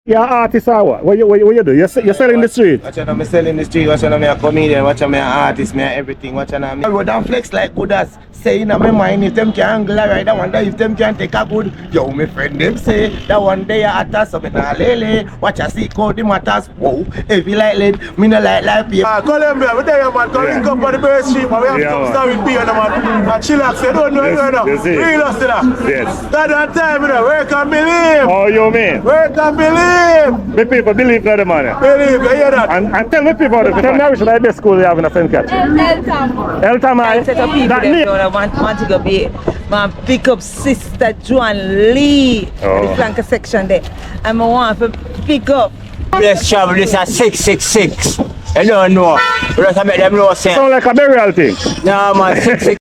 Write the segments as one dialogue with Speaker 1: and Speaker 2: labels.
Speaker 1: You're an artist or what? What you do? You're selling the street?
Speaker 2: Watch out, I'm selling the street. Watch out, I'm a comedian. Watch out, I'm an artist. I'm everything. Watch out, I'm road and flex like good as saying in my mind. If them can angle right, I wonder if them can take a good. Yo, my friend, them say that one day I attack so me nah lele. Watch out, see how the matters. Whoa, heavy like lead. Me no like paper.
Speaker 3: Columbia, we there, man. Come link up on the Bird Street, man. We have to start with P on the man. And chillax, you don't know you know. Real us to that.
Speaker 1: Yes.
Speaker 3: That one time, you know. Where can believe?
Speaker 1: Oh, you mean?
Speaker 3: Where can believe?
Speaker 1: The people believe that the money.
Speaker 3: Believe, you hear that?
Speaker 1: And tell me people, tell me which like best school you have in a St. Catch. El Tamai.
Speaker 4: Set of people that want to go be man pick up Sister Joan Lee the flanker section there. And I want to pick up.
Speaker 5: Let's travel this at 666. You don't know. We just make them know say.
Speaker 1: Sound like a burial thing.
Speaker 5: No man, 66.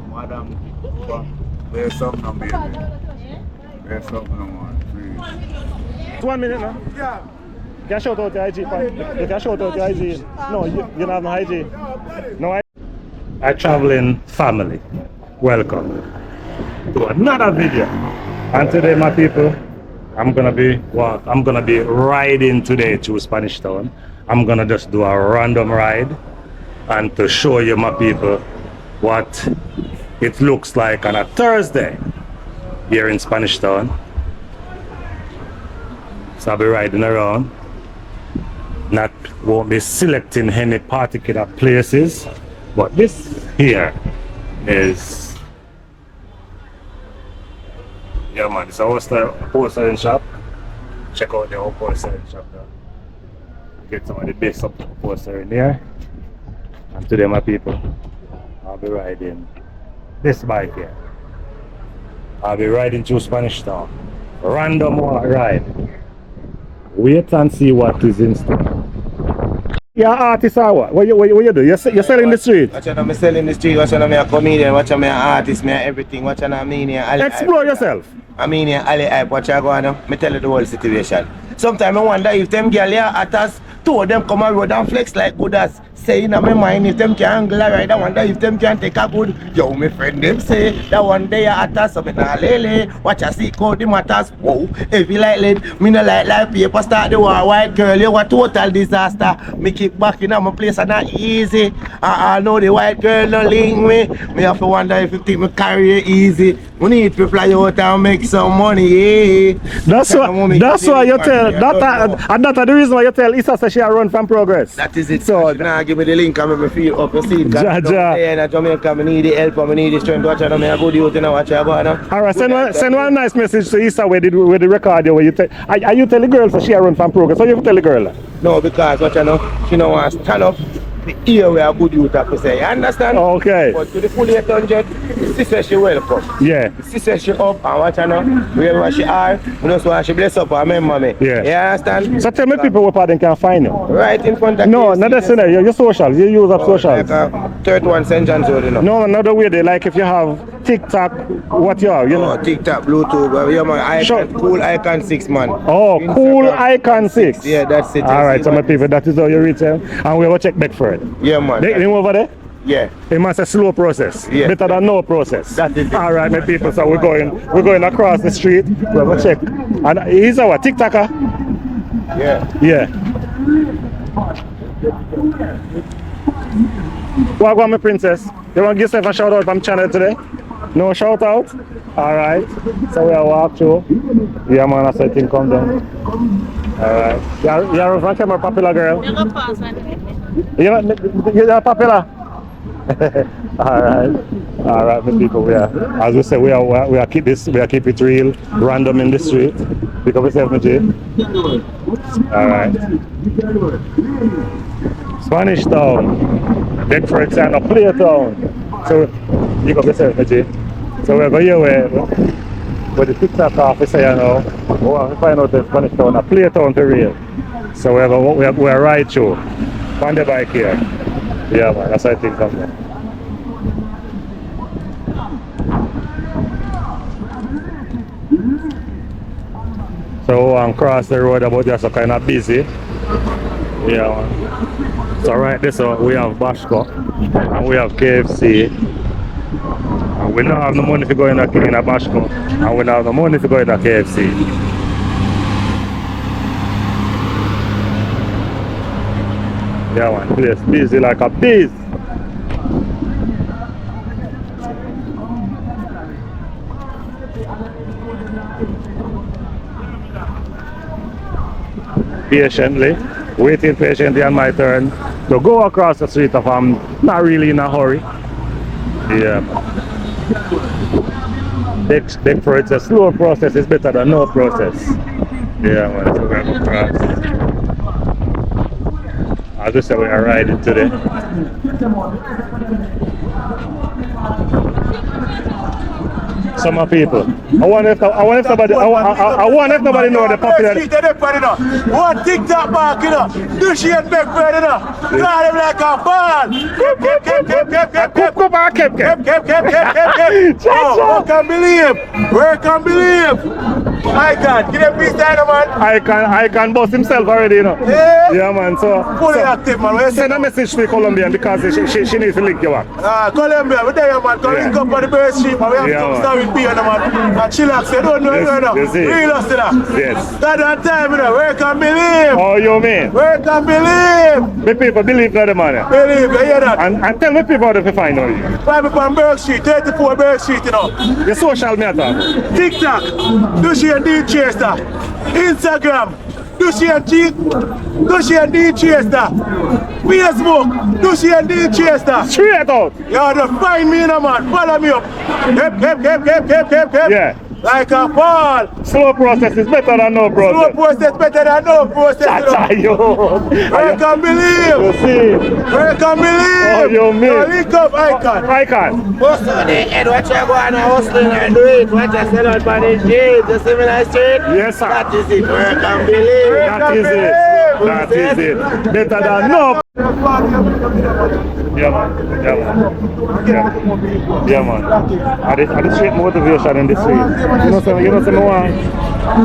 Speaker 6: Madam, there's something on baby. There's something on one, please.
Speaker 1: 1 minute now.
Speaker 3: Yeah.
Speaker 1: You can shout out your IG. You can shout out your IG. No, you don't have no IG. No, I traveling family. Welcome to another video. And today, my people, I'm gonna be riding today through Spanish Town. I'm gonna just do a random ride and to show you, my people, what it looks like on a Thursday here in Spanish Town. So I'll be riding around. Won't be selecting any particular places, but this here is, yeah man, it's a wholesale shop. Check out the wholesale shop there. Get some of the best of wholesale in here. And today, my people, I'll be riding this bike here. I'll be riding through Spanish Town. Random ride. Wait and see what is in store. You're an artist or what? What you do? You're selling the street?
Speaker 2: Watch out, I'm selling the street. Watch out, I'm a comedian. Watch out, I'm an artist. I'm everything. Watch out, I'm
Speaker 1: Explore yourself.
Speaker 2: I mean, Ali hype. Watch out, go on. Me tell you the whole situation. Sometimes I wonder if them girl here at us, two of them come on road and flex like good as saying in my mind. If them can angle right, I wonder if them can take a good. Yo, my friend, them say that one day I at us so me nah lele. Watch out, see how the matters. Whoa, heavy like lead. Me no like paper. Start the war, white girl. You a total disaster. Me keep back in my place and not easy. I know the white girl no link me. Me have to wonder if you think me carry it easy. We need to fly out and make some money. Yeah.
Speaker 1: That's why you tell. That's the reason why you tell Issa say she a run from progress.
Speaker 2: That is it.
Speaker 1: So
Speaker 2: now give me the link and make me feel up. You see,
Speaker 1: Ja.
Speaker 2: in Jamaica, I need the help, I need the strength. Watch out, I'm a good youth, watch out,
Speaker 1: alright, send one nice message to Issa with the record where you tell. Are you tell the girl that she a run from progress? So you tell the girl that?
Speaker 2: No, because watch out, she don't want to stand up. The ear where a good youth have to say. You understand?
Speaker 1: Okay.
Speaker 2: But to the full 800, she says she welcome.
Speaker 1: Yeah.
Speaker 2: She says she up and watch her now. Wherever she are, you know, so she bless up and remember me.
Speaker 1: Yeah.
Speaker 2: You understand?
Speaker 1: So tell me people where they can find you.
Speaker 2: Right in front of
Speaker 1: No, not that scenario. Your socials. You use of socials.
Speaker 2: Like 31 St. John's Road, you know.
Speaker 1: No, another way they like if you have TikTok, what you have, you know.
Speaker 2: TikTok, Bluetooth, yeah, man. Icon, cool Icon 6, man.
Speaker 1: Oh,
Speaker 2: Instagram,
Speaker 1: cool Icon 6.
Speaker 2: Yeah, that's it.
Speaker 1: Alright, so my people, that is how you reach them. And we will check back for it.
Speaker 2: Yeah, man.
Speaker 1: They over there?
Speaker 2: Yeah.
Speaker 1: It must a slow process.
Speaker 2: Yeah.
Speaker 1: Better than no process.
Speaker 2: That is it.
Speaker 1: Alright, my people, so we're going across the street. We'll go check. And he's our TikToker.
Speaker 2: Yeah.
Speaker 1: Yeah. What about my princess? You want to give yourself a shout out from channel today? No shout out? Alright. So we'll walk through. Yeah man, that's why I think come down. Alright. You're from camera popular girl? You're popular? Alright, my people, as we say, we are keep it real, random in the street. Pick up yourself, my G. Alright. Spanish Town, Bedford Town, Play Town. So pick up yourself, my G. So we're going here with the TikTok officer, you know. We want to find out the Spanish Town, a Play Town to real. So we're right through. On the bike here. Yeah man, that's how I think of it. So cross the road about just kind of busy. Yeah man. So right this we have Bashko and we have KFC. And we don't have no money to go in a Bashko and we don't have no money to go in a KFC. Yeah, man, place busy like a bees. Patiently, waiting patiently on my turn to go across the street if I'm not really in a hurry. Yeah. Big for it's a slow process, it's better than no process. Yeah, man, so we're going to cross. I'll just say we are riding today. Some people. I wonder if nobody know the popular.
Speaker 3: One TikTok back, you know. Do she and back bird, you know. Got him like a ball. Oh, can believe. Where can believe? I can. Give them peace time, man.
Speaker 1: I can boss himself already, you know. Yeah, man. So
Speaker 3: fully active, man.
Speaker 1: Send a message to Colombian because she needs to link you up.
Speaker 3: Colombia, we there, man. Come link up on the bird street, man. We have to start with beer, man. And chillax, they don't know, you know. Real us, you know.
Speaker 1: Yes.
Speaker 3: That time, you know. Where can believe?
Speaker 1: Oh, you mean?
Speaker 3: Where can believe?
Speaker 1: The people believe that, man.
Speaker 3: Believe, you hear that?
Speaker 1: And tell me people how to find out you.
Speaker 3: Find me on Berg Street, 34 Berg Street, you know.
Speaker 1: Your social media.
Speaker 3: TikTok, Dushy and D Chester. Instagram, Dushy and D Chester. Facebook, Dushy and D Chester.
Speaker 1: Straight out.
Speaker 3: You have to find me, no man. Follow me up. Hep.
Speaker 1: Yeah.
Speaker 3: Like a ball.
Speaker 1: Slow process is better than no process.
Speaker 3: Slow process better than no process.
Speaker 1: That's you.
Speaker 3: Where can believe?
Speaker 1: You see?
Speaker 3: Where can believe?
Speaker 1: Oh, you mean?
Speaker 3: So link up, Icon.
Speaker 2: Most of the head, what you go on hustling and do it, what you sell out by the jail, the similar street.
Speaker 1: Yes, sir.
Speaker 2: That is it. Where can believe?
Speaker 1: That is it. That is it. Better than no. Yeah, man. I just straight motivation in the street. You know, so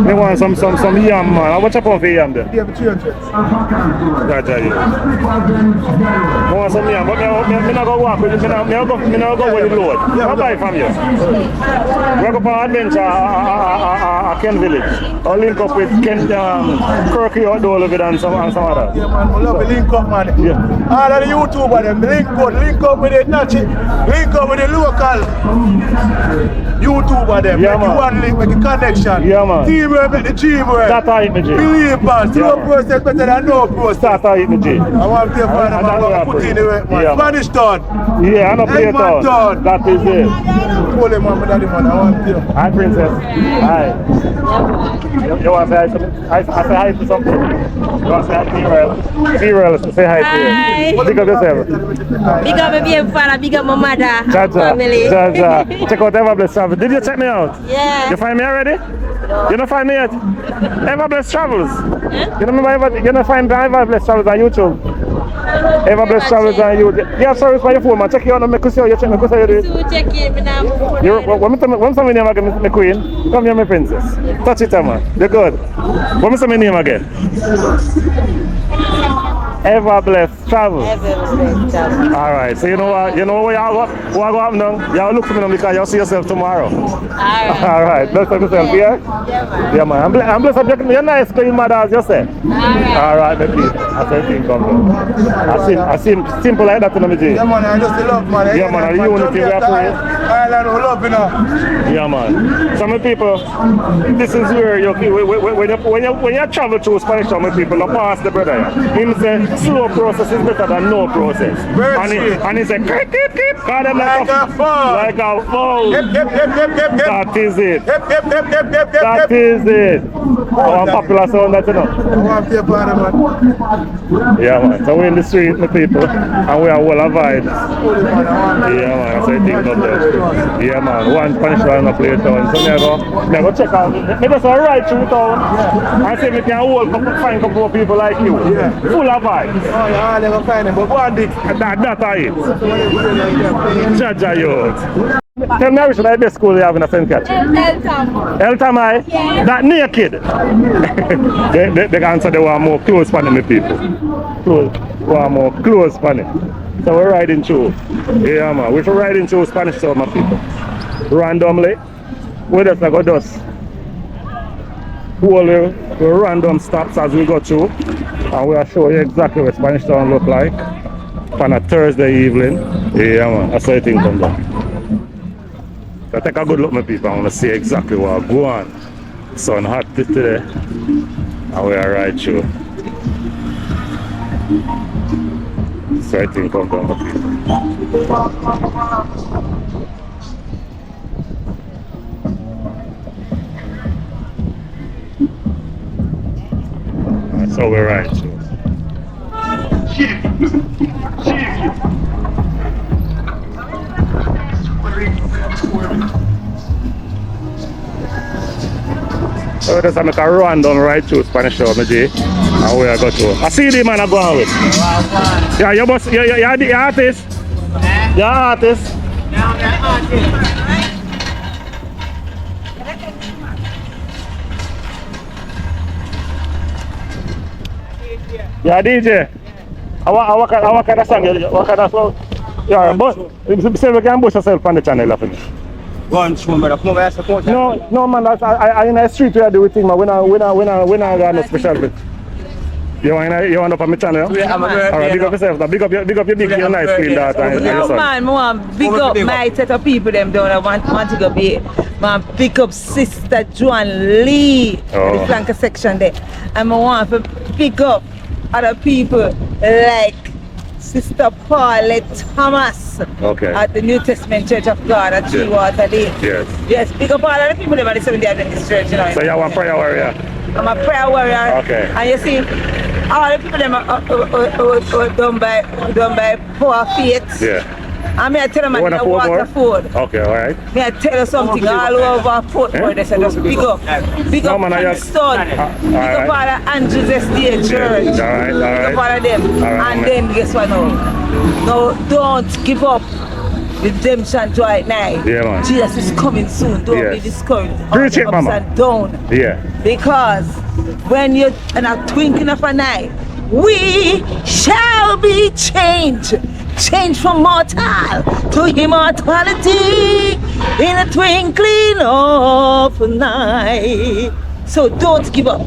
Speaker 1: me want some yam, man. How much you put for yam there?
Speaker 3: Yeah, 300.
Speaker 1: That's right. I want some yam, but me not go walk with you. Me not go with the load. I'll buy from you. We're going for adventure at Ken Village. I'll link up with Ken Kirky or Dolovid and some others.
Speaker 3: Yeah, man. I love the link up, man.
Speaker 1: Yeah.
Speaker 3: All of the YouTubers, them link up with the natural, link up with the local YouTuber, them.
Speaker 1: Yeah,
Speaker 3: make
Speaker 1: man.
Speaker 3: You one link, make a connection.
Speaker 1: Yeah, man.
Speaker 3: Teamwork, make the teamwork.
Speaker 1: That's how it me, G.
Speaker 3: Believe, man. Slow process better than no process.
Speaker 1: That's how it me, G.
Speaker 3: I want to find a man put in the work, man.
Speaker 1: Yeah,
Speaker 3: Spanish town.
Speaker 1: Yeah, I know play
Speaker 3: Edmond
Speaker 1: town. That is it.
Speaker 3: Hold him, man, daddy, man. I want to.
Speaker 1: Hi, princess. Hi. You want to say hi to me? I say hi to something. You want to say hi to T-Rail? T-Rail, say hi to you. Big up yourself.
Speaker 7: Big up my baby father, big up my mother, family.
Speaker 1: Jaja. Check out Everblessed Travels. Did you check me out?
Speaker 7: Yeah.
Speaker 1: You find me already? You don't find me yet? Everblessed Travels. You don't remember? You don't find Everblessed Travels on YouTube? Everblessed Travels on YouTube. You have service by your phone, man. Check you out and make you see how you check me. How you do it?
Speaker 7: So check it, me now.
Speaker 1: When my name again, my queen, come here, my princess. Touch it, man. You're good. What is my name again? Everblessed Travel.
Speaker 7: Everblessed Travel.
Speaker 1: Alright, so you know what what go happen now? You look for me now because you'll see yourself tomorrow. Alright, bless up yourself, yeah? Yeah, man. I'm blessed up. You're nice, clean mother, as you say. Alright, baby. I say thing come down. I seem simple like that, you know,
Speaker 3: Yeah, man, I just love, man.
Speaker 1: Yeah, man, the unity we are praying.
Speaker 3: Island, we love, you know.
Speaker 1: Yeah, man. Some people, this is where you when you travel through Spanish town with people, you pass the brother. Him say slow process is better than no process. And he say keep. Call them like a fowl. Like a fowl. That is it. That is it. One popular sound that you know. Yeah, man. So we're in the street with people and we are all a vibe. Yeah, man. That's what I think of that. Yeah, man. One Spanish line up later town. So me go check out. Me just ride through town and see if we can find a couple of people like you. Full of vibes.
Speaker 3: Oh, yeah, I'll never find them, but one dick.
Speaker 1: That's it. Jaja, yo. Tell me which is the best school you have in a St. Catch? El Tamai?
Speaker 7: Yeah.
Speaker 1: That naked? They answer they want more close for me people. Want more close for me. So we're riding through. Yeah, man. We're riding through Spanish town, my people. Randomly. We just go dust. Whole random stops as we go through. And we'll show you exactly what Spanish Town look like on a Thursday evening. Yeah man, that's how the thing come down. So take a good look my people, I want to see exactly what go on. Sun hot today and we are right through. So I think come down my people. So we're right through. So we just make a run down right through Spanish Town, G, and we are going to. I see the man I'm going with. Yeah, you're boss, you're the artist. You're artist. Yeah, DJ. What kind of song? What kind of song? Yeah, but say we can boost yourself on the channel, I think.
Speaker 5: Go on, come over, support.
Speaker 1: No, man. I in the street where I do with thing, man. We not got no special bit. You want up on my channel?
Speaker 5: Yeah, I'm
Speaker 1: alright, big up yourself. Big up your your nice clean daughter.
Speaker 4: No man, I want big up my set of people them down. I want to go be man pick up Sister Joan Lee in the flanker section there. And I want to pick up other people like Sister Paulette Thomas at the New Testament Church of God at Chewater Lane. Yes, pick up all of the people that are the Seventh-day Adventist Church. You know.
Speaker 1: So you're a prayer warrior?
Speaker 4: I'm a prayer warrior.
Speaker 1: Okay.
Speaker 4: And you see, all the people that are done by poor faith.
Speaker 1: Yeah.
Speaker 4: And I tell them I need Waterford.
Speaker 1: Okay, alright.
Speaker 4: I tell you something all over Portmore. They say just pick up. Pick up Kingston. Pick up all the Andrews Estate Church.
Speaker 1: Alright.
Speaker 4: Pick up all of them. And then guess what now? No, don't give up. Redemption right now.
Speaker 1: Yeah, man.
Speaker 4: Jesus is coming soon. Don't be discouraged.
Speaker 1: Preach it, mama.
Speaker 4: And down.
Speaker 1: Yeah.
Speaker 4: Because when you're in a twinkling of an eye, we shall be changed. Changed from mortal to immortality in a twinkling of an eye. So don't give up.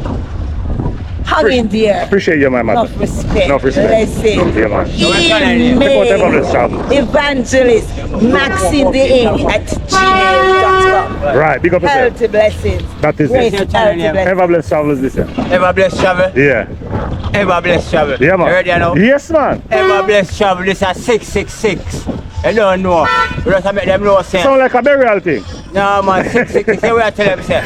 Speaker 4: Hang in there.
Speaker 1: Appreciate you, my mother.
Speaker 4: Enough respect.
Speaker 1: Enough respect.
Speaker 4: Let's say.
Speaker 1: Yeah, man.
Speaker 4: Email evangelist Maxine at gmail.com.
Speaker 1: Right, big up yourself.
Speaker 4: Healthy blessings.
Speaker 1: That is it. Ever blessed travel is this.
Speaker 5: Ever blessed travel?
Speaker 1: Yeah.
Speaker 5: Ever blessed travel?
Speaker 1: Yeah, man.
Speaker 5: You ready now?
Speaker 1: Yes, man.
Speaker 5: Ever blessed travel, this is 666. You don't know. You just make them know, say.
Speaker 1: Sound like a burial thing.
Speaker 5: No, man, 666. Say what I tell them, say.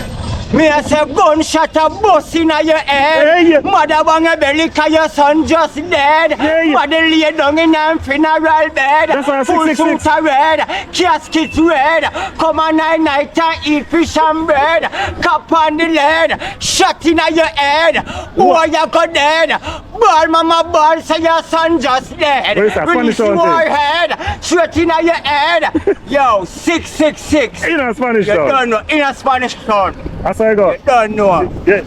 Speaker 5: Me a say gunshot a bust inna your head.
Speaker 1: Hey.
Speaker 5: Mother bang a belly 'cause your son just dead.
Speaker 1: Hey.
Speaker 5: Mother lay down in a funeral bed.
Speaker 1: That's why
Speaker 5: Full
Speaker 1: 666.
Speaker 5: suit a red, casket red. Come on night and eat fish and bread. Cap on the lead, shot inna your head. Boy you go dead. Ball mama ball say your son just dead.
Speaker 1: What is that?
Speaker 5: Release
Speaker 1: Spanish
Speaker 5: your
Speaker 1: sound
Speaker 5: head, straight inna your head. Yo, 666.
Speaker 1: In a Spanish
Speaker 5: You
Speaker 1: town.
Speaker 5: don't know, in a Spanish town.
Speaker 1: That's how I go.
Speaker 5: You don't know.
Speaker 1: Yeah.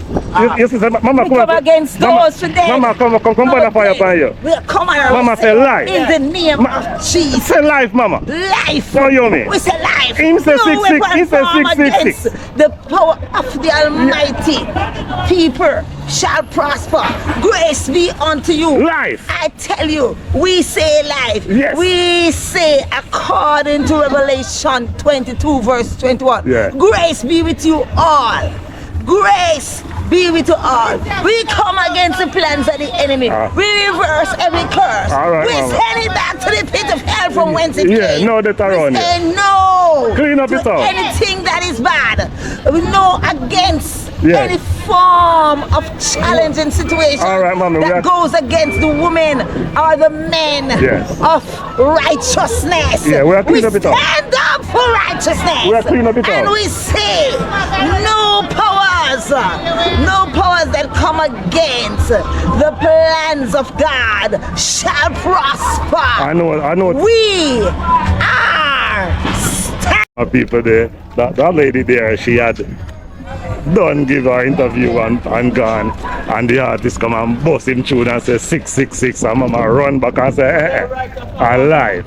Speaker 1: Yes, Mama,
Speaker 4: We come against those today.
Speaker 1: Mama, come by the fire upon you.
Speaker 4: We come and
Speaker 1: Mama say life.
Speaker 4: in the name of Jesus.
Speaker 1: Say life, Mama.
Speaker 4: Life.
Speaker 1: No, you mean?
Speaker 4: We say life.
Speaker 1: Him say
Speaker 4: No
Speaker 1: 66.
Speaker 4: weapon
Speaker 1: He say
Speaker 4: formed
Speaker 1: 666.
Speaker 4: against the power of the Almighty. People shall prosper. Grace be unto you.
Speaker 1: Life.
Speaker 4: I tell you, we say life.
Speaker 1: Yes.
Speaker 4: We say according to Revelation 22 verse 21.
Speaker 1: Yeah.
Speaker 4: Grace be with you all. Grace be with you all. We come against the plans of the enemy. We reverse every curse.
Speaker 1: All right,
Speaker 4: we
Speaker 1: mama.
Speaker 4: send it back to the pit of hell from whence it
Speaker 1: Yeah,
Speaker 4: came.
Speaker 1: no that
Speaker 4: We
Speaker 1: around you.
Speaker 4: say no
Speaker 1: Clean up
Speaker 4: to
Speaker 1: yourself.
Speaker 4: anything that is bad. We know against
Speaker 1: Yes.
Speaker 4: any form of challenging situation
Speaker 1: All right, mama, we
Speaker 4: that
Speaker 1: are-
Speaker 4: goes against the women or the men
Speaker 1: Yes.
Speaker 4: of righteousness.
Speaker 1: Yeah, we are
Speaker 4: we
Speaker 1: clean up it all.
Speaker 4: stand up for righteousness.
Speaker 1: We are clean up it all.
Speaker 4: And we say no powers that come against the plans of God shall prosper.
Speaker 1: I know.
Speaker 4: We are
Speaker 1: People there. That lady there, she had done give her interview and gone. And the artist come and bust him tune and say 666 and mama run back and say alive.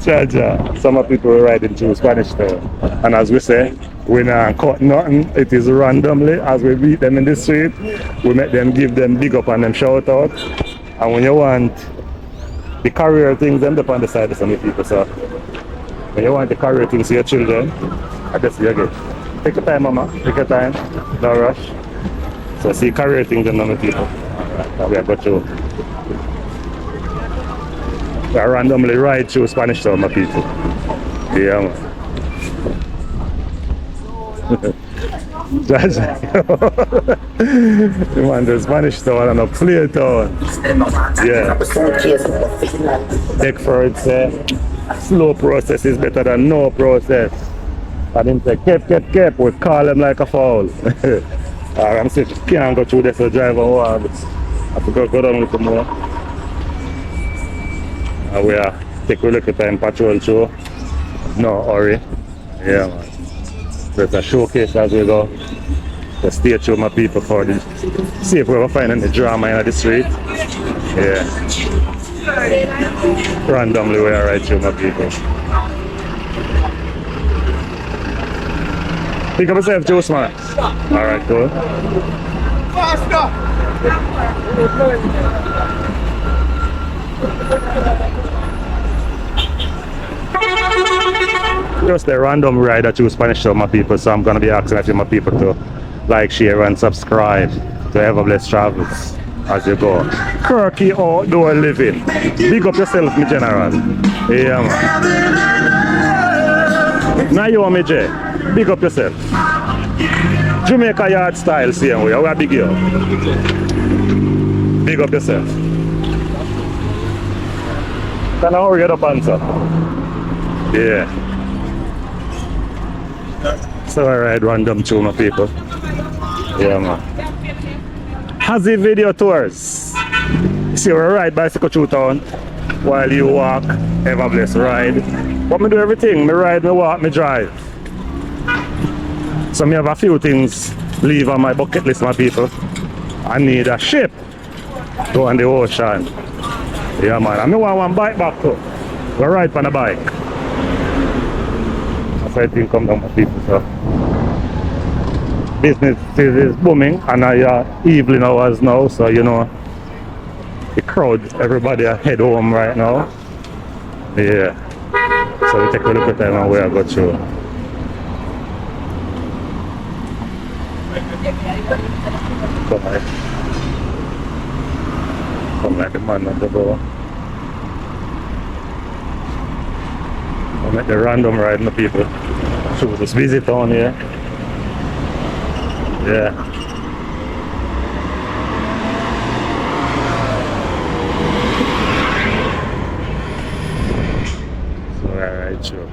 Speaker 1: Chaja. Some of people riding through Spanish Town. And as we say, we not cut nothing. It is randomly as we meet them in the street. We make them give them big up and them shout out. And when you want the career things, them up on the side of some people. So when you want the career things for your children, I guess you get. Take your time, mama. Take your time. No rush. So see career things and other people. Alright, we are going to randomly ride through Spanish Town, my people. Yeah, man. You want the Spanish Town and a play town. Yeah. Beckford say slow process is better than no process. And him say keep, we call him like a foul. I'm saying can't go through this so drive and walk. I have to go down a little more. And we are take a look at time patrol show. No hurry. Yeah, man. There's a showcase as we go. The stay tuned, my people, for the see if we ever find any drama in the street. Yeah. Randomly we are right through, my people. Pick up yourself, Juice, man. Alright, cool. Faster! Just a random ride that you Spanish Town, my people, so I'm gonna be asking a few my people to like, share and subscribe to Ever Blessed Travels as you go. Quirky outdoor living. Big up yourself, me general. Yeah, man. Now you me J. Big up yourself. Jamaica yard style, same way. We are big you. Big up yourself. Can I hurry up answer? Yeah. So I ride random through, my people. Yeah, man. Hazy video tours. See, we ride bicycle through town while you walk. Ever Blessed ride. But me do everything. Me ride, me walk, me drive. So me have a few things leave on my bucket list, my people. I need a ship to go on the ocean. Yeah, man. And me want one bike back too. We ride on a bike. That's how I think come down, my people. So business is booming and evening hours now, so you know the crowd, everybody are head home right now. Yeah. So we take a look at time and where I go through. Come like the man on the go. I'm at the random ride, my people. Through this busy town here. Yeah. So alright, sure.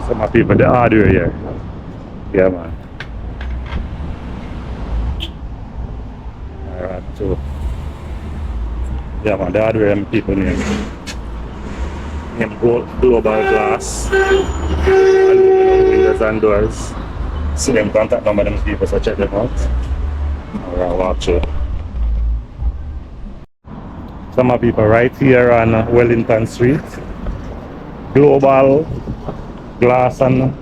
Speaker 1: Some of people the hardware here. Yeah, man. Alright, so yeah, man, the hardware people name global glass. Windows and doors. See them contact number them people, so check them out. Alright, walk through. Some of people right here on Wellington Street. Global glass and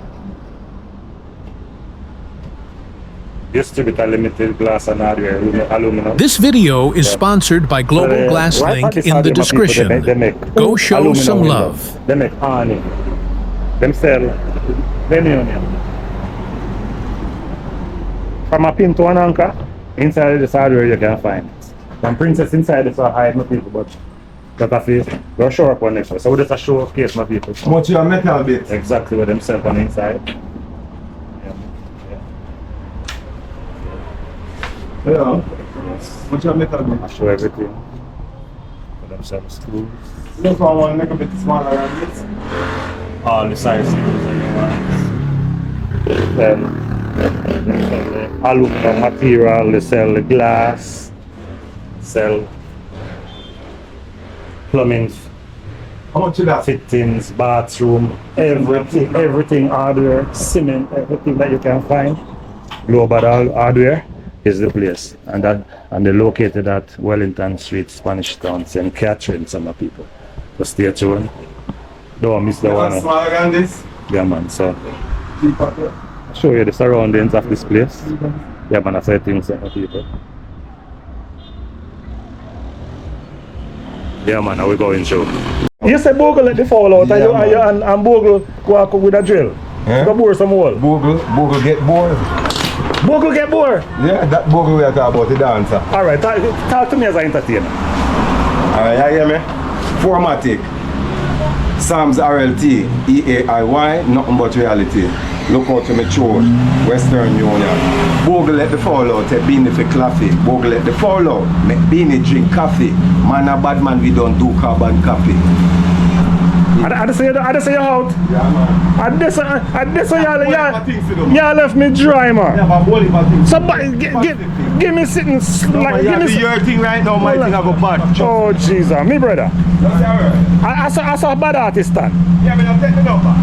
Speaker 1: distributor limited glass and hardware aluminum.
Speaker 8: This video is sponsored by Global Glass Link in the description. Go show some love.
Speaker 1: They make awning. Them sell venue. From a pin to an anchor, inside this hardware you can find. Some princess inside this are hide my people, but that a face, we'll show up on next one. So this a showcase my people.
Speaker 3: How much your metal bit?
Speaker 1: Exactly what them sell on the inside.
Speaker 3: Yeah.
Speaker 1: Yes.
Speaker 3: What's your metal bit?
Speaker 1: I show everything. For them some screws.
Speaker 3: This one make a bit smaller than this.
Speaker 1: All the size screws that you want. Then they sell the aluminum material, they sell the glass, sell plumbing
Speaker 3: How much is that?
Speaker 1: Fittings, bathroom, everything hardware, cement, everything that you can find. Global Hardware is the place, and they're located at Wellington Street, Spanish Town, St. Catherine, some of people. So stay tuned. Don't miss the one.
Speaker 3: Smaller than this?
Speaker 1: Yeah, man. So I'll show you the surroundings of this place. Yeah, man. I say things to people. Yeah, man. Now we're going through. You say Bogle let the fall out,
Speaker 3: Yeah,
Speaker 1: and Bogle walk up with a drill.
Speaker 3: Eh?
Speaker 1: Go bore some hole.
Speaker 3: Bogle get bored.
Speaker 1: Bogle get bored.
Speaker 3: Yeah, that Bogle we are talking about, the dancer.
Speaker 1: Alright, talk to me as an entertainer.
Speaker 3: Alright, you hear me? Formatic. Sam's RLT, EAIY, nothing but reality. Look out to me church, Western Union. Bogle let the fall out, take beanie for coffee. Bogle let the fall out, make beanie drink coffee. Man a bad man, we don't do carbon copy.
Speaker 1: I just say you out.
Speaker 3: Yeah, man.
Speaker 1: I just say y'all left me dry, man.
Speaker 3: Yeah, but bowling for things.
Speaker 1: Somebody give me sitting like give me
Speaker 3: your thing right now, my thing have a bad.
Speaker 1: Oh Jesus, me brother.
Speaker 3: That's alright.
Speaker 1: I saw a bad artist stand.
Speaker 3: Yeah, but I'm taking it over.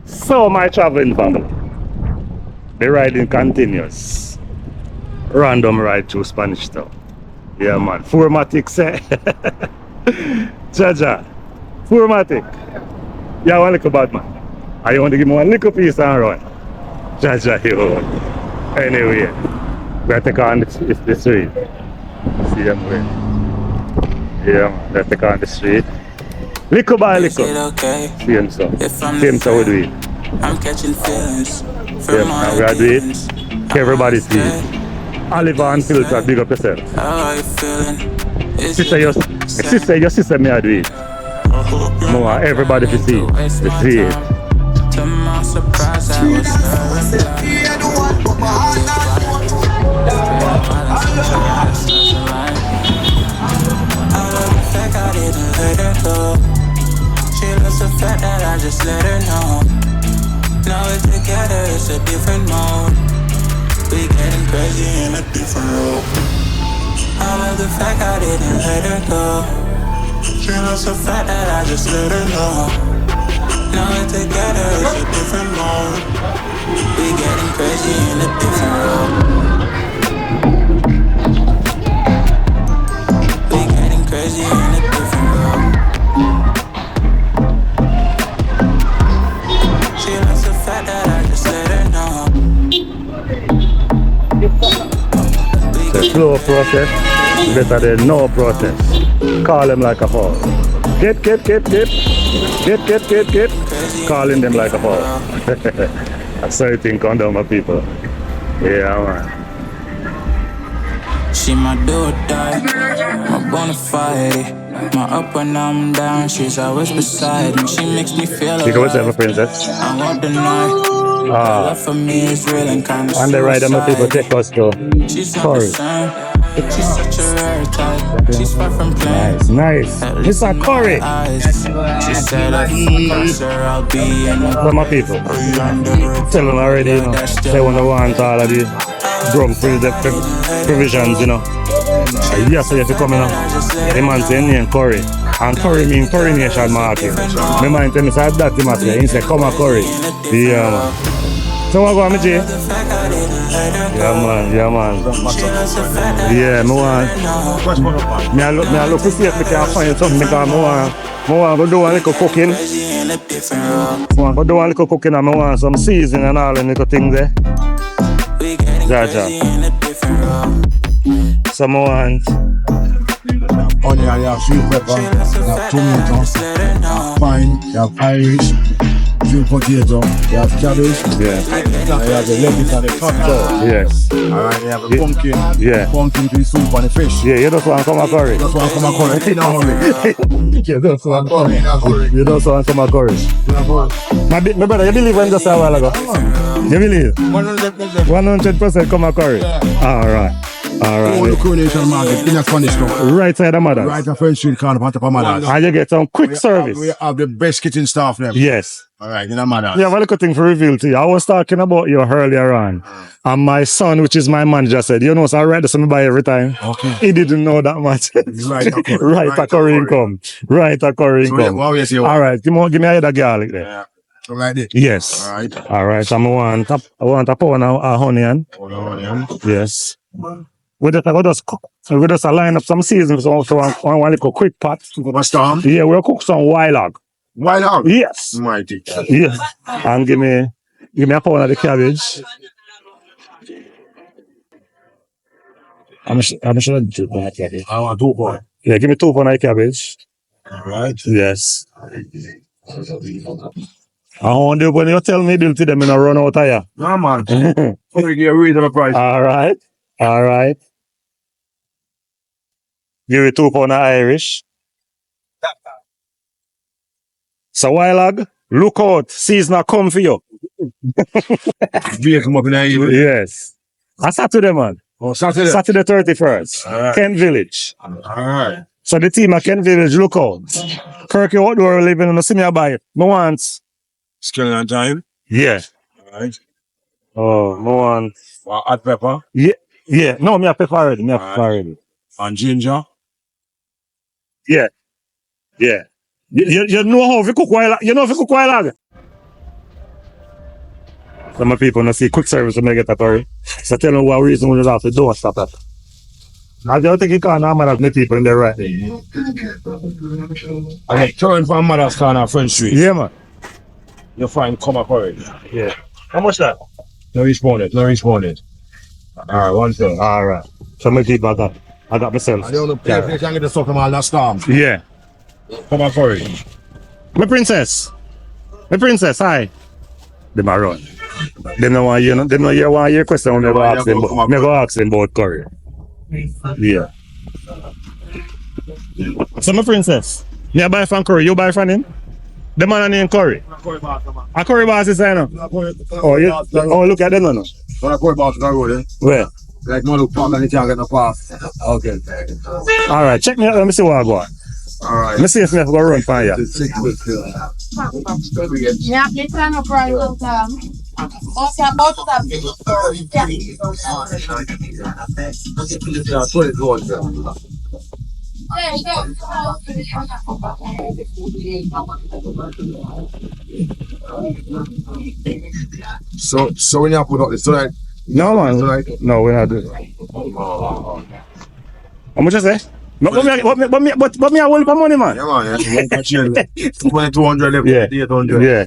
Speaker 1: So my traveling family, the riding continues. Random ride through Spanish Town. Yeah, man. Formatic say. Jaja, Formatic. Yeah, one little bad man. I want to give me one little piece and run. Jaja, yo. Anyway, we take on the street. See them way. Yeah, man. We take on the street. Little by little. Same so we do it.
Speaker 9: I'm catching feelings.
Speaker 1: Yeah, now we are doing it. Everybody see it. Oliver Unfiltered, big up yourself.
Speaker 9: How are you feeling?
Speaker 1: Sister, your sister me I do it. No, everybody to see it. To see it.
Speaker 9: To my surprise, I was she loves the fact that I just let her know. Now we're together, it's a different mode. We getting crazy in a different role. I love the fact I didn't let her go. She loves the fact that I just let her know. Now we're together, it's a different mode. We getting crazy in a different role. We getting crazy in a different role. She loves the fact that I just let her know.
Speaker 1: It's a slow process, better than no process. Call them like a fall. Get. Calling them like a fall. That's how you think on them, my people. Yeah, man.
Speaker 9: She my do or die, my bona fide. My up when I'm down, she's always beside me. She makes me feel alive.
Speaker 1: You go with them, princess.
Speaker 9: I won't deny. Love for me is real and kind of
Speaker 1: And the ride, my people take us to
Speaker 9: she's not the same. She's such a rare type. She's far from plain.
Speaker 1: Nice. Mr. Corey.
Speaker 9: She said if I cross her, I'll be in the
Speaker 1: For my people. Tell them already, you know. They want to want all of the drug provisions, you know. Yes, so you have to come in. The man say name Corey. And Curry mean coronation market. My mind tell me say that him say. He say come a Curry. Yeah, man. So what go on, G? Yeah, man. Yeah, me look to see if I can find something because I want to do a little cooking. And I want some seasoning and all the little things there. Jaja. So I want
Speaker 10: onion, you have sweet pepper, you have tomato, you have pine, you have Irish, sweet potato, you have cabbage, you have the lettuce and the cocktail.
Speaker 1: yes.
Speaker 10: Alright, you have a pumpkin, pumpkin with soup and the fish.
Speaker 1: Yeah, you just want to come a curry.
Speaker 10: You just want to come a curry, in a hurry. You just want to come in a hurry.
Speaker 1: You just want to come a curry. My brother, you believe when just a while ago? You believe?
Speaker 10: 100%.
Speaker 1: 100% come a curry. Alright.
Speaker 10: All the coronation market in a Spanish Town.
Speaker 1: Right side of Mother's.
Speaker 10: Right on French Street corner, on top of Mother's.
Speaker 1: And you get some quick service.
Speaker 10: We have the best kitchen staff there.
Speaker 1: Yes.
Speaker 10: Alright, you know, matter.
Speaker 1: Yeah, well, a good thing for reveal to you. I was talking about you earlier on. And my son, which is my manager, said, you know, so I write this on buy every time.
Speaker 10: Okay.
Speaker 1: He didn't know that much.
Speaker 10: Right,
Speaker 1: a curry income. Right, a curry income. All right, give me a head of garlic there.
Speaker 10: Yeah. So like this.
Speaker 1: Yes. All right. So I want a pound of onion.
Speaker 10: Onion.
Speaker 1: Yes. We just line up some seasons so one little quick pot.
Speaker 10: Storm?
Speaker 1: Yeah, we'll cook some wild hog.
Speaker 10: Wild hog?
Speaker 1: Yes.
Speaker 10: Mighty.
Speaker 1: Yes. And give me a pound of the cabbage. I'm sure do that cabbage.
Speaker 10: I want 2 pounds.
Speaker 1: Yeah, give me 2 pounds of cabbage.
Speaker 10: Alright.
Speaker 1: Yes. When you tell me deal to them, I run out of here.
Speaker 10: No man. You get a reasonable price.
Speaker 1: All right. Give me 2 pounds of Irish. So wild hog, look out, season come for you.
Speaker 10: Come up in here.
Speaker 1: Yes. On Saturday, man.
Speaker 10: Oh, Saturday.
Speaker 1: Saturday 31st.
Speaker 10: Right.
Speaker 1: Kent Village.
Speaker 10: Alright.
Speaker 1: So the team at Kent Village, look out. Kirky outdoor living on the see me buy it. Me want.
Speaker 10: Skeleton time.
Speaker 1: Yeah.
Speaker 10: Alright.
Speaker 1: Oh, me want.
Speaker 10: Hot pepper.
Speaker 1: Yeah. No, me have pepper already.
Speaker 10: And ginger.
Speaker 1: Yeah. You know how to cook wild hog? You know how to cook wild hog? Some people don't see quick service when they get a curry. So tell them what reason we have to don't stop that. I don't think you can't have many people in there right there.
Speaker 10: Okay, turn from Mother's Corner, French Street.
Speaker 1: Yeah, man.
Speaker 10: You find Coma Curry.
Speaker 1: Yeah. How much that?
Speaker 10: No responded. Alright, 1 thing.
Speaker 1: Alright. So many people I got myself.
Speaker 10: I don't know if you can get the stuff from all that storm.
Speaker 1: Yeah.
Speaker 10: Coma Curry.
Speaker 1: My princess, hi. They might run. They don't want you. They don't want your question. I'm never ask them. Never ask them about curry. Yeah. So my princess, me buy from curry. You buy from him? The man named Curry. A curry boss is there now. Oh, look at them now.
Speaker 10: When I curry boss is road,
Speaker 1: Where?
Speaker 10: like no look park and you can't get no pass. Okay.
Speaker 1: All right, check me out. Let me see what I got.
Speaker 10: Alright.
Speaker 1: Let me see if I go run for you.
Speaker 11: Yeah, it's on a price of
Speaker 10: So when you put up this tonight?
Speaker 1: No man, no, we're not doing it. How much is it? What me I hold for money, man?
Speaker 10: Yeah, man. Yeah. 200 left.
Speaker 1: Yeah.
Speaker 10: 800.
Speaker 1: Yeah.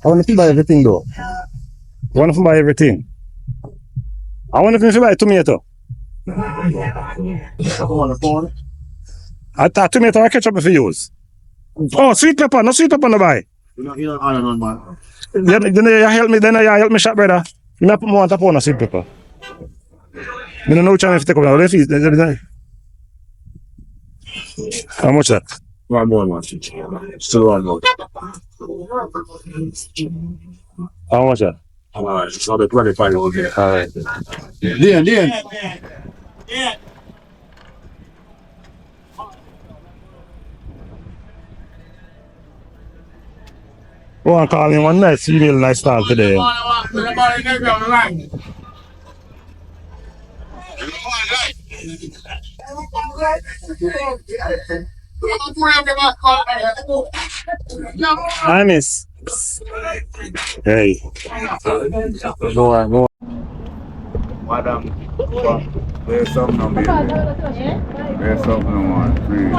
Speaker 1: I want to buy everything though. I want to buy everything. I want to buy tomato. I thought tomato I ketchup if you use. Oh, sweet pepper, no sweet pepper no buy.
Speaker 10: You don't man.
Speaker 1: Then you help me shop, brother. You not put more on top of sweet pepper. I don't know which one if you take up now. How much that?
Speaker 10: 1 more, man. Still 1 more.
Speaker 1: How much that?
Speaker 10: Alright, it's about 25 over there.
Speaker 1: Alright.
Speaker 10: Yeah.
Speaker 1: Go and call him one nice female nice style today. Hi, miss. Hey. Go on.
Speaker 6: Madam, there's something on me. There's something on, please.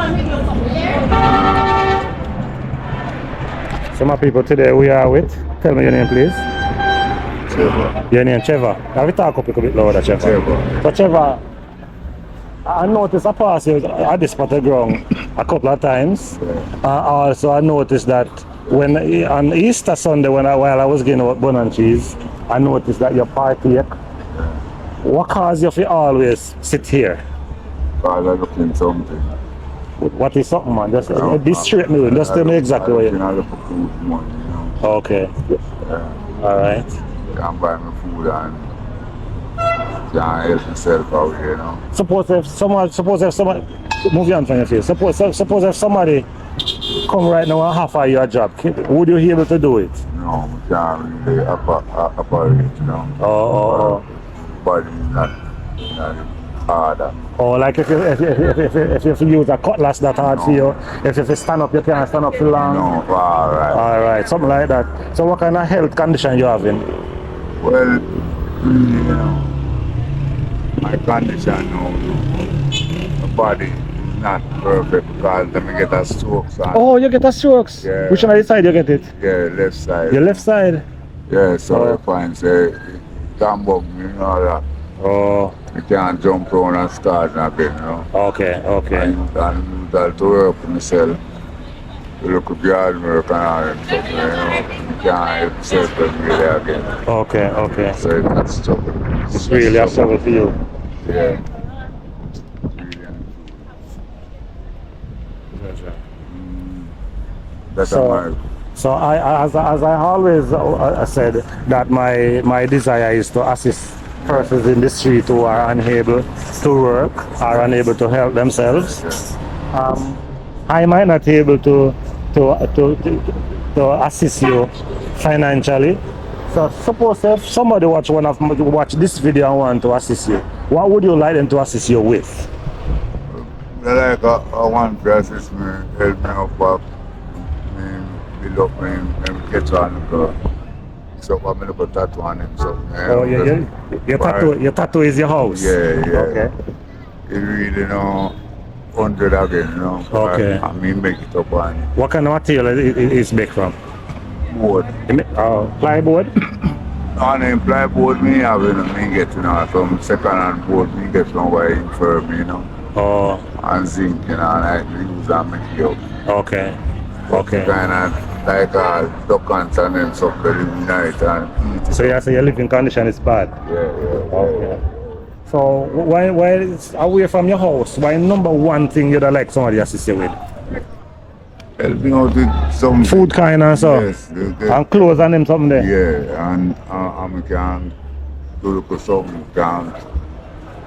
Speaker 1: Some people today we are with. Tell me your name, please.
Speaker 6: Trevor.
Speaker 1: Your name, Trevor. Have we talk up a little bit louder, Trevor?
Speaker 6: Trevor.
Speaker 1: So, Trevor, I noticed I passed you at this spot of ground a couple of times. Also, I noticed that when on Easter Sunday, while I was getting out bun and cheese, I noticed that you partake. What caused you to always sit here?
Speaker 6: I'm looking something.
Speaker 1: What is something, man? Just be straight me. Just tell me exactly what you
Speaker 6: know. Food money, you know.
Speaker 1: Okay. All right.
Speaker 6: I'm buying my food and can't help myself out here, you know.
Speaker 1: Suppose if someone move your hand from your face. Suppose if somebody come right now and offer you a job, would you be able to do it?
Speaker 6: No, we can't really operate, you know.
Speaker 1: Oh.
Speaker 6: But it's not harder.
Speaker 1: Oh, like if you use a cutlass that hard for you, if you stand up, you can't stand up for long.
Speaker 6: No, alright.
Speaker 1: Alright, something like that. So what kind of health condition you having?
Speaker 6: Well, you know, my condition now, my body is not perfect because let me get a stroke.
Speaker 1: Oh, you get a strokes?
Speaker 6: Yeah.
Speaker 1: Which one side you get it?
Speaker 6: Yeah, left side.
Speaker 1: Your left side?
Speaker 6: Yeah, so I find say, can't bug me, you know that.
Speaker 1: Oh.
Speaker 6: You can't jump around and start again, you know.
Speaker 1: Okay.
Speaker 6: And that to work for myself. You look at yard work and all that stuff, you know. You can't help yourself really again.
Speaker 1: Okay.
Speaker 6: So it's not struggle.
Speaker 1: It's really a struggle for you.
Speaker 6: Yeah.
Speaker 1: So I as I always said that my desire is to assist persons in the street who are unable to work, are unable to help themselves. I might not be able to assist you financially. So suppose if somebody watch this video and want to assist you, what would you like them to assist you with?
Speaker 6: Like I want to assist me, help me up, build up me, get on the girl. So I'm going to put tattoo on him. So,
Speaker 1: oh, your tattoo is your house?
Speaker 6: Yeah.
Speaker 1: Okay.
Speaker 6: It really, 100 again,
Speaker 1: Okay.
Speaker 6: I mean, make it up on.
Speaker 1: What kind of material is made from?
Speaker 6: Board.
Speaker 1: Plyboard?
Speaker 6: On the plyboard, me having me get, some second-hand board, me get from where in firm,
Speaker 1: Oh.
Speaker 6: And zinc, and I use and make it up.
Speaker 1: Okay.
Speaker 6: Kind of like duck hunts and them stuff very nice and eat.
Speaker 1: So you say your living condition is bad?
Speaker 6: Yeah.
Speaker 1: Okay. So why is away from your house? Why number one thing you'd like somebody to assist you with?
Speaker 6: Help me out with some
Speaker 1: food kind and so.
Speaker 6: Yes.
Speaker 1: And clothes and them something there.
Speaker 6: Yeah, and I can do something, can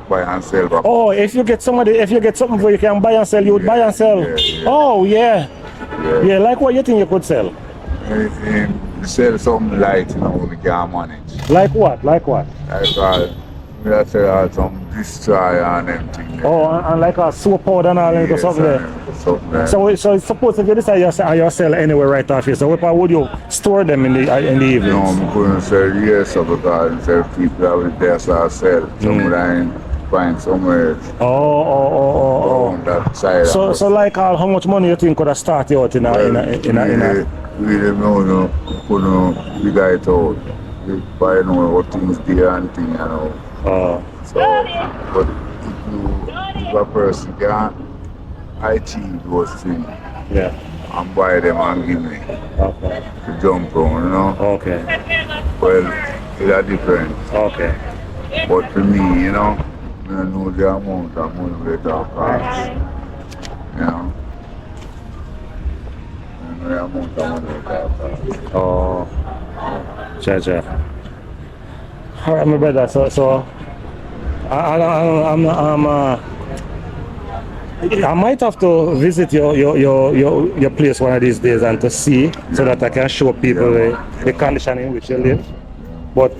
Speaker 6: buy and sell.
Speaker 1: Oh, if you get something for you can buy and sell, you would buy and sell.
Speaker 6: Yeah.
Speaker 1: Oh yeah. Yeah, like what you think you could sell?
Speaker 6: Sell something light, we can manage.
Speaker 1: Like what?
Speaker 6: Like I sell some destroy and everything.
Speaker 1: Oh, and like a soap powder and all that something there. So suppose if you decide you sell anywhere right off here, so where would you store them in the evenings?
Speaker 6: No, I couldn't sell because sell people out there, so I sell. Somewhere find somewhere else.
Speaker 1: Oh.
Speaker 6: On that side.
Speaker 1: So like how much money you think could have started out in a
Speaker 6: We don't know, couldn't figure it out. We buy what things there and things,
Speaker 1: Oh.
Speaker 6: So, but if a person can achieve those things, and buy them and give me to jump on,
Speaker 1: Okay.
Speaker 6: Well, it's different.
Speaker 1: Okay.
Speaker 6: But for me, I know the amount of money we talk about. I know the amount of money we talk about.
Speaker 1: Oh. Sure. Alright, my brother. So I might have to visit your place one of these days and to see so that I can show people the condition in which you live. But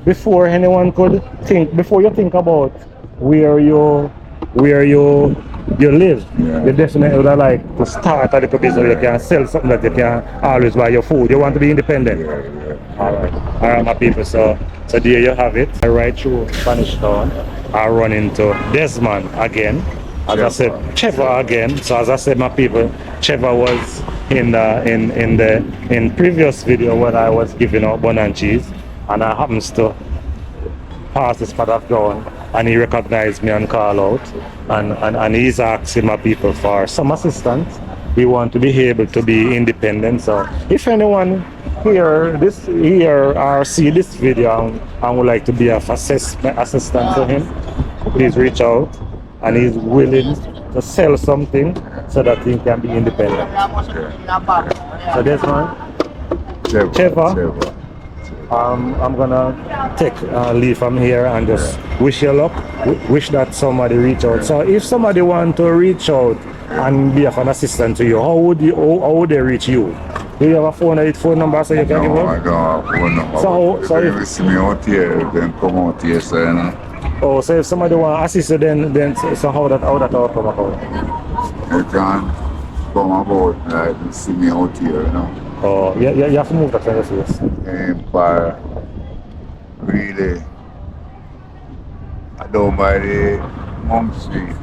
Speaker 1: before you think about where you live, you definitely would like to start a little business where you can sell something that you can always buy your food. You want to be independent. Alright, my people. So there you have it. I ride through Spanish Town. I run into Desmond again. As I said, Trevor again. So as I said, my people, Trevor was in previous video when I was giving out bun and cheese, and I happens to pass this spot of down, and he recognized me and call out, and he's asking my people for some assistance. We want to be able to be independent. So if anyone hear or see this video and would like to be of assistance to him, please reach out, and he's willing to sell something so that he can be independent. So there's one. Trevor. I'm gonna take leave from here and just wish you luck. Wish that somebody reach out. So if somebody want to reach out and be of an assistant to you, how would they reach you? Do you have a phone number so you can give up?
Speaker 6: I don't have a phone number.
Speaker 1: So
Speaker 6: if you see me out here, then come out here, so you know.
Speaker 1: Oh, so if somebody want to assist you, then so how that all come about?
Speaker 6: You can come about, like, you see me out here, you know.
Speaker 1: Oh, you have to move that kind of face.
Speaker 6: But really, I don't buy the Monk Street.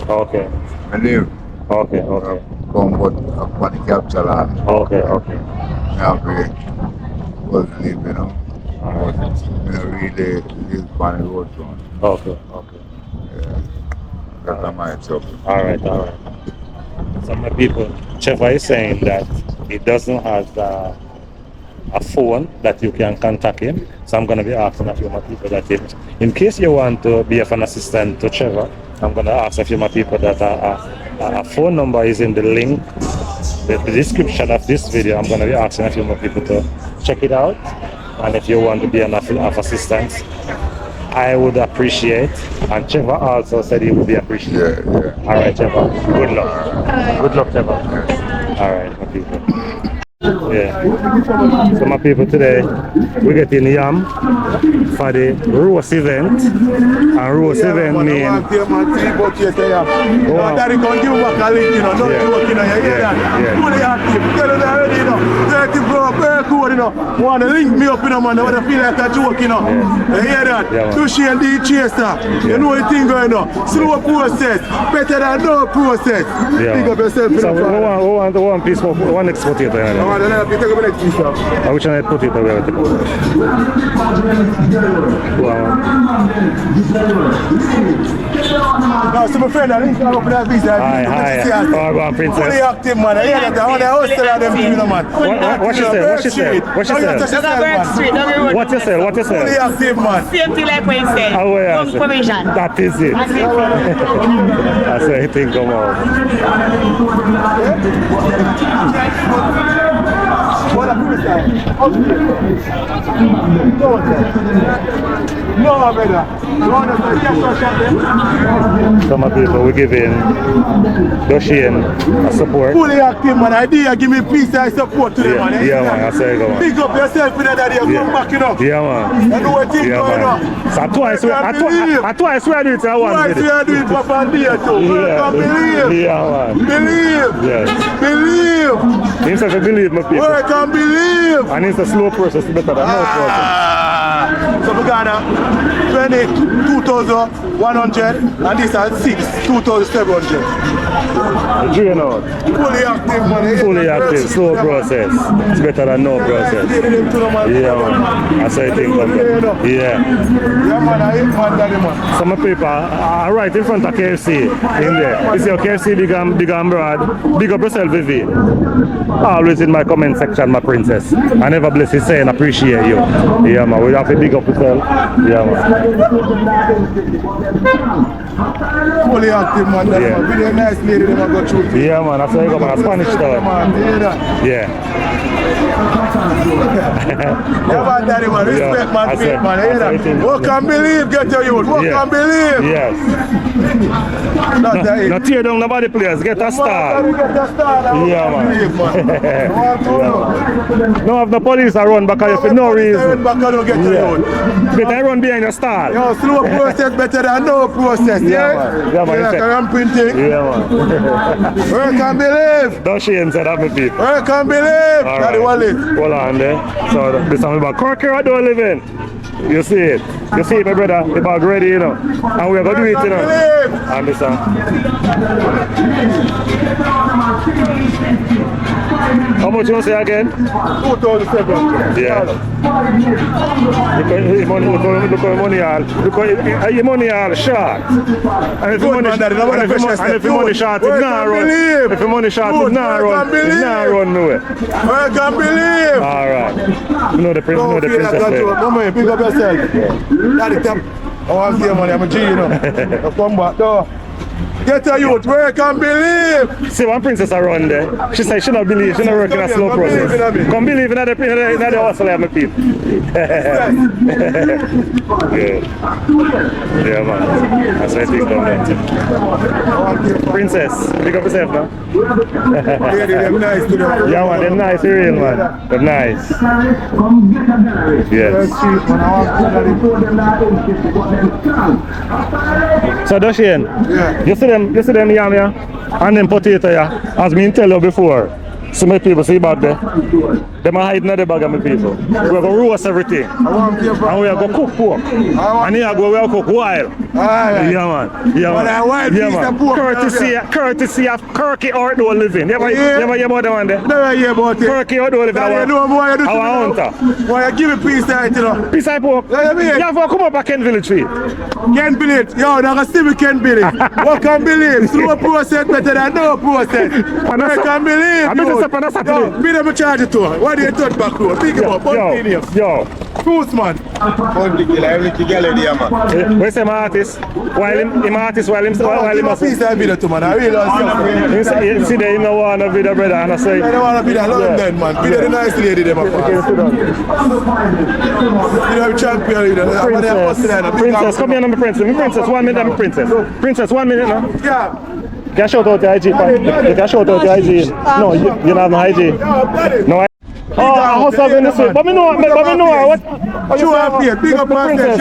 Speaker 1: Okay.
Speaker 6: I live.
Speaker 1: Okay.
Speaker 6: Come but upon the capital land.
Speaker 1: Okay.
Speaker 6: I have to live, you know.
Speaker 1: Alright.
Speaker 6: You know, really live on the road front.
Speaker 1: Okay.
Speaker 6: Yeah. That's my job.
Speaker 1: Alright. Some people, Trevor is saying that he doesn't have a phone that you can contact him. So I'm going to be asking a few more people that in case you want to be an assistant to Trevor, I'm going to ask a few more people that a phone number is in the link, the description of this video. I'm going to be asking a few more people to check it out. And if you want to be an assistant, I would appreciate. And Trevor also said he would be appreciated.
Speaker 6: Yeah.
Speaker 1: All right, Trevor. Good luck. Good luck, Trevor. All right, my people. Yeah. So my people, today we're getting yam for the roast event. And roast event means
Speaker 2: Daddy can't give back a link, you know, not joking, you hear that? Fully active, tell them already, you know, 30 bro, very cool, you know, want to link me up, you know, man, I want to feel like a joke, you know, you hear that? Sushi and the chaser, you know what thing going on, slow process, better than no process. Pick up yourself, you know.
Speaker 1: So one piece, one next potato.
Speaker 2: I want to take a next piece, sir.
Speaker 1: Which one I put it away? Wow.
Speaker 2: Now, so my friend, I didn't come up with that visa.
Speaker 1: Hi. Oh, go on, princess.
Speaker 2: Fully active, man. I hear that. I want to hostel of them, you know, man.
Speaker 1: What you say?
Speaker 2: What you say?
Speaker 1: Fully
Speaker 2: active, man.
Speaker 7: Same thing like what you said.
Speaker 1: Oh, yeah.
Speaker 7: Permission.
Speaker 1: That is it. That's why he think come out.
Speaker 2: What a freestyle. No, brother.
Speaker 1: Some people we giving Doshin a support.
Speaker 2: Fully active, man. Idea give me peace and support to them, man.
Speaker 1: Yeah, man. I say go on.
Speaker 2: Pick up yourself in that area. Come back, you know.
Speaker 1: Yeah, man.
Speaker 2: You know what thing going on.
Speaker 1: So twice we are doing it. I want
Speaker 2: twice we are doing it for Pandia too.
Speaker 1: Yeah.
Speaker 2: Believe.
Speaker 1: Yeah, man.
Speaker 2: Believe.
Speaker 1: Yes.
Speaker 2: Believe.
Speaker 1: Instead of believe, my people.
Speaker 2: Work and believe.
Speaker 1: And it's a slow process better than no process.
Speaker 2: So we're gonna 2,100 and this is 2,700.
Speaker 1: You know.
Speaker 2: Fully active, man.
Speaker 1: Fully active, slow process. It's better than no process. Yeah, man. That's how I think of it. Yeah,
Speaker 2: man. I hate man, daddy, man.
Speaker 1: Some people are right in front of KFC in there. You see how KFC big and broad. Big up yourself, Vivi. Always in my comment section, my princess. I never bless you saying appreciate you. Yeah, man. We have to big up yourself. Yeah, man.
Speaker 2: Fully active, man. Yeah. Really a nice lady, they go through.
Speaker 1: Yeah, man. That's how you go, man. Spanish town. Yeah.
Speaker 2: Yeah, man, daddy, man. Respect, man. Faith, man. Hear that? Work and believe, get your youth. Work and believe.
Speaker 1: Yes. Not tear down nobody players. Get a star. Yeah, man. No have the police around because for no reason. Better run behind your star.
Speaker 2: Yo, slow process better than no process. Yeah,
Speaker 1: man.
Speaker 2: Like I'm printing.
Speaker 1: Yeah, man.
Speaker 2: Work and believe.
Speaker 1: Don't she inside of me, people.
Speaker 2: Work and believe. Daddy wallet.
Speaker 1: Hold on there. So this time about Corker I don't live in. You see it. You see it, my brother. The bag ready, you know. And we're gonna do it, you know. And this how much you want to say again?
Speaker 2: 2,700.
Speaker 1: Yeah. Look at money all. Look at your money all short. And if your money short, it's not run. If your money short, it's not run. It's not run nowhere.
Speaker 2: Work and believe.
Speaker 1: Alright. You know the princess there.
Speaker 2: Come pick up yourself. Daddy, tap. Oh, I'm here, money. I'm a G, you know. Come back, though.
Speaker 3: Get a youth, work and believe.
Speaker 1: See one princess around there. She said she not believe, she not work in a slow process. Come believe in the hustle of my people. Good. Yeah, man. That's what I think down there. Princess, pick up yourself now.
Speaker 3: Yeah, they're nice to them.
Speaker 1: Yeah, man, they're nice, they're real, man. They're nice. Yes. So, Doshin, you see them yam here and them potato here, as me tell you before. So many people see back there. Them are hiding in the bag of my people. We are going to roast everything. And we are going to cook pork. And here we are cook wild. Yeah, man. Yeah, man. Yeah, man. Courtesy of Kirky Outdoor Living. You ever hear about the one there?
Speaker 3: Never hear about it.
Speaker 1: Kirky Outdoor Living. Our hunter.
Speaker 3: Why you give me piece of it, you know?
Speaker 1: Piece of pork. You have to come up at Ken Village Tree.
Speaker 3: Ken Village. Yo, now see me Ken Village. What can believe? Slow process better than no process. I can believe. Yo, me never charge it to her. Why do you touch back road? Think about it.
Speaker 1: Yo.
Speaker 3: Fruits, man.
Speaker 1: Where's my artist? While him artist, while him
Speaker 3: piece of video to man. I really
Speaker 1: don't see there, you know, want to be the brother, and I say,
Speaker 3: I don't want to be that long then, man. Be the nice lady, them apart. You know, champion, you know.
Speaker 1: Princess, come here, princess, 1 minute, I'm princess. Princess, 1 minute now.
Speaker 3: Yeah.
Speaker 1: Can I shout out your IG? You can shout out your IG. No, you don't have no IG. No, I hustle in the street. But me know what
Speaker 3: you have here. Big up myself.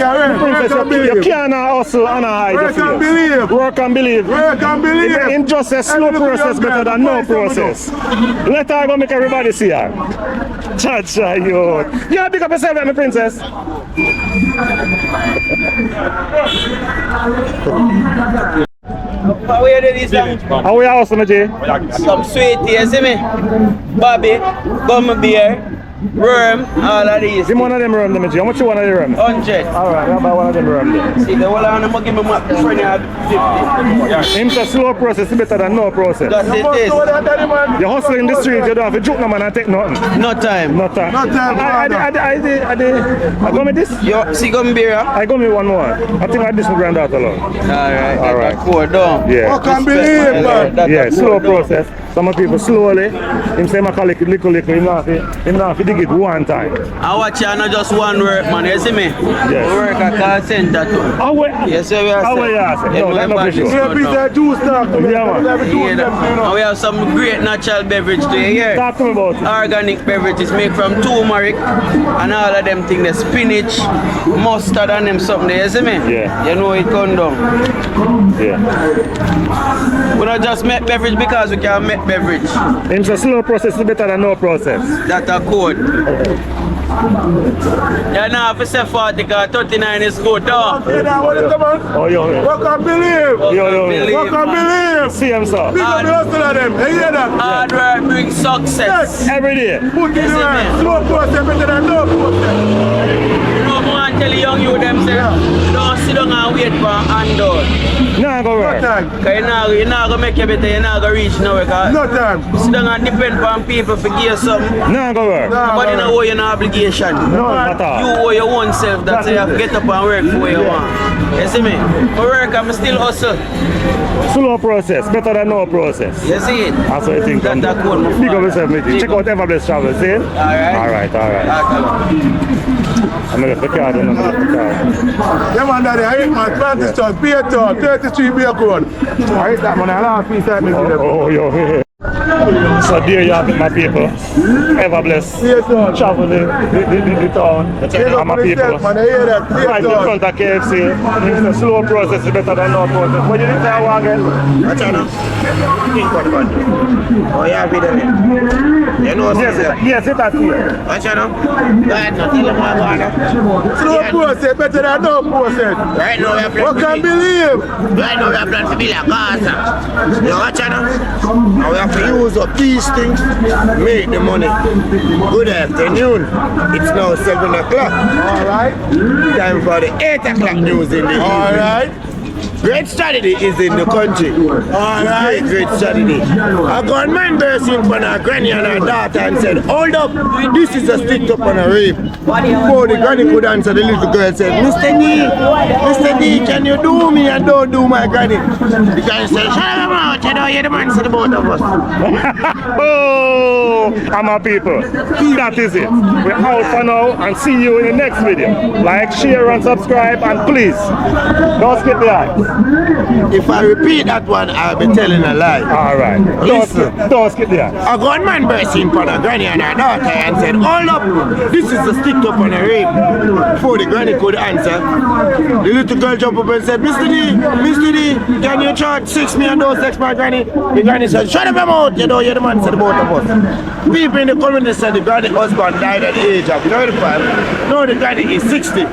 Speaker 1: You can't hustle and hide.
Speaker 3: Work and believe.
Speaker 1: Work and believe.
Speaker 3: Work and believe.
Speaker 1: In just a slow process better than no process. Let her go make everybody see her. Cha-cha, yo. You have to pick up yourself, my princess.
Speaker 5: How are you doing this time?
Speaker 1: How are you also, my J?
Speaker 5: Some sweetie, you see me? Bobby, gum beer, worm, all of these.
Speaker 1: Give me one of them worm, my J. How much you want of the worm?
Speaker 5: 100.
Speaker 1: Alright, I'll buy one of them worm there.
Speaker 5: See, the whole of them give me my friend 50.
Speaker 1: It's a slow process, better than no process.
Speaker 5: That's it is.
Speaker 1: You're hustling in the street, you don't have to joke no man and take nothing.
Speaker 5: No time.
Speaker 1: No time.
Speaker 3: No time.
Speaker 1: I go with this?
Speaker 5: You see gum beer?
Speaker 1: I go with one more. I think I this my granddaughter alone.
Speaker 5: Alright. Cool, done.
Speaker 1: Yeah.
Speaker 3: I can't believe, man.
Speaker 1: Yeah, slow process. Some people slowly. Him say I call it little. Him not to dig it one time.
Speaker 5: I watch you not just one work, man. You see me?
Speaker 1: Yes.
Speaker 5: We work at call center too.
Speaker 1: Yes,
Speaker 5: sir.
Speaker 1: How are you? No, that's not for sure.
Speaker 3: Yeah, piece of juice stuff.
Speaker 5: And we have some great natural beverage to here.
Speaker 1: Talk to me about it.
Speaker 5: Organic beverages made from turmeric and all of them things. The spinach, mustard and them something there. You see me?
Speaker 1: Yeah.
Speaker 5: You know it come down.
Speaker 1: Yeah.
Speaker 5: We don't just make beverage because we can make beverage.
Speaker 1: It's a slow process is better than no process.
Speaker 5: That's a code. Yeah, now if you say 40 because 39 is good, though.
Speaker 1: Oh, yo.
Speaker 3: What can believe? What can believe?
Speaker 1: See him, sir.
Speaker 3: Big up the hustle of them. You hear that?
Speaker 5: Hard work brings success.
Speaker 1: Every day.
Speaker 3: Put in the right. Slow process better than no process.
Speaker 5: You know, I want to tell the young you them say, don't sit down and wait for a handout.
Speaker 1: No, go work.
Speaker 3: No time.
Speaker 5: Because you're not going to make it better, you're not going to reach nowhere.
Speaker 3: No time.
Speaker 5: Sit down and depend on people to give you something.
Speaker 1: No, go work.
Speaker 5: Nobody know owe you an obligation.
Speaker 1: No, not all.
Speaker 5: You owe your own self that you have to get up and work for what you want. You see me? I work, I'm still hustle.
Speaker 1: Slow process, better than no process.
Speaker 5: You see it?
Speaker 1: That's what I think.
Speaker 5: That's cool.
Speaker 1: Big up yourself, mate. Check out Everbless Travel, see it? Alright. I'm going to pick out and I'm going to pick out.
Speaker 3: Yeah, man, daddy, I hate my 20 stores, beer talk, 33 beer code. I hate that, man. I love piece that.
Speaker 1: Oh, yo. So there you have it, my people. Everbless traveling the town. And my people. Right in front of KFC. It's a slow process, it's better than no process. What do you think I want again?
Speaker 2: Oh, yeah, be there. You know,
Speaker 1: yes, it's that here.
Speaker 2: Watch out now. Go ahead, now tell them what I want.
Speaker 3: Slow process, better than no process.
Speaker 2: Right now, we are
Speaker 3: What can believe?
Speaker 2: Right now, we are planning to be like Gaza. You watch out now. Now we have to use up these things, make the money. Good afternoon. It's now 7 o'clock.
Speaker 3: Alright.
Speaker 2: Time for the 8 o'clock news in the evening.
Speaker 3: Alright.
Speaker 2: Great strategy is in the country. Alright, great strategy. A gunman burst in front of her granny and her daughter and said, hold up, this is a stick up on a rape. Before the granny could answer, the little girl said, Mr. D, can you do me and don't do my granny? The granny said, shut up, mouth, you know, you're the man to the both of us.
Speaker 1: Oh, my people, that is it. We're out for now and see you in the next video. Like, share and subscribe, and please, don't skip the eye.
Speaker 2: If I repeat that one, I'll be telling a lie.
Speaker 1: Alright, don't skip the eye.
Speaker 2: A gunman burst in front of granny and her daughter and said, hold up, this is a stick up on a rape. Before the granny could answer, the little girl jumped up and said, Mr. D, can you charge 6 million dollars sex my granny? The granny said, shut up your mouth, you know, you're the man to the both of us. People in the community said the granny husband died at the age of 35. No, the granny is 60.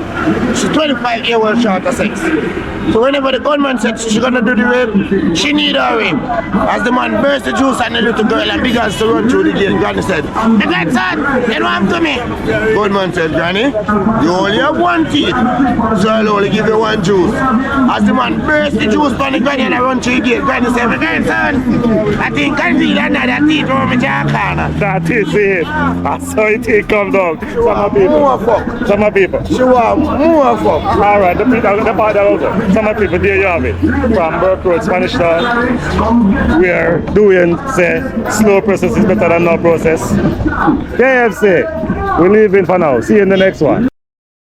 Speaker 2: She's 25 years old short of sex. So whenever the gunman said she's gonna do the rape, she need her rape. As the man burst the juice on the little girl and began to run through the gate, Granny said, "The grandson, you don't have to me." Gunman said, "Granny, you only have one teeth, so I'll only give you one juice." As the man burst the juice on the granny and I run through the gate, Granny said, "My grandson, I think I need another teeth over my jaw corner."
Speaker 1: That is it. That's how it comes down. Some people.
Speaker 2: She want more fuck.
Speaker 1: Alright, the part that also. Some people, there you have it. From Burke Road, Spanish Town, we are doing, say, slow process is better than no process. KFC, we're leaving for now. See you in the next one.